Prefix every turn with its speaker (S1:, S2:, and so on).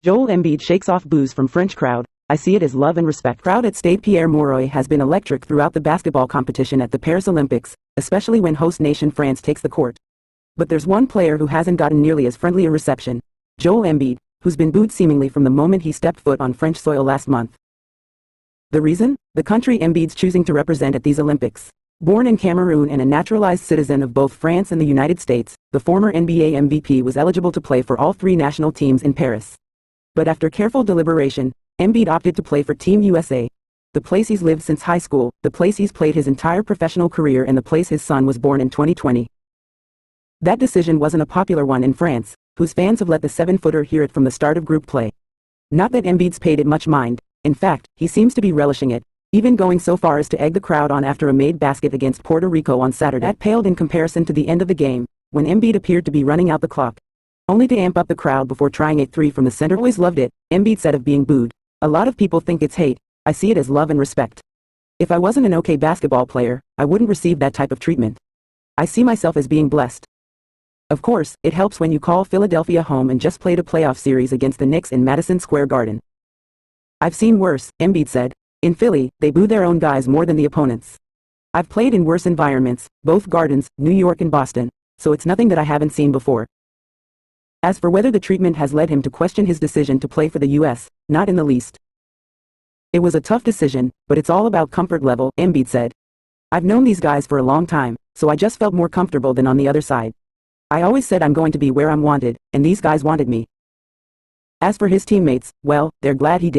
S1: Joel Embiid shakes off boos from French crowd. I see it as love and respect. Crowd at Stade Pierre Mauroy has been electric throughout the basketball competition at the Paris Olympics, especially when host nation France takes the court. But there's one player who hasn't gotten nearly as friendly a reception. Joel Embiid, who's been booed seemingly from the moment he stepped foot on French soil last month. The reason? The country Embiid's choosing to represent at these Olympics. Born in Cameroon and a naturalized citizen of both France and the United States, the former NBA MVP was eligible to play for all three national teams in Paris. But after careful deliberation, Embiid opted to play for Team USA. The place he's lived since high school, the place he's played his entire professional career, and the place his son was born in 2020. That decision wasn't a popular one in France, whose fans have let the 7-footer hear it from the start of group play. Not that Embiid's paid it much mind. In fact, he seems to be relishing it, even going so far as to egg the crowd on after a made basket against Puerto Rico on Saturday. That paled in comparison to the end of the game, when Embiid appeared to be running out the clock, only to amp up the crowd before trying a three from the center. Always loved it, Embiid said of being booed. A lot of people think it's hate. I see it as love and respect. If I wasn't an okay basketball player, I wouldn't receive that type of treatment. I see myself as being blessed. Of course, it helps when you call Philadelphia home and just played a playoff series against the Knicks in Madison Square Garden. I've seen worse, Embiid said. In Philly, they boo their own guys more than the opponents. I've played in worse environments, both Gardens, New York and Boston, so it's nothing that I haven't seen before. As for whether the treatment has led him to question his decision to play for the U.S., not in the least. It was a tough decision, but it's all about comfort level, Embiid said. I've known these guys for a long time, so I just felt more comfortable than on the other side. I always said I'm going to be where I'm wanted, and these guys wanted me. As for his teammates, well, they're glad he did.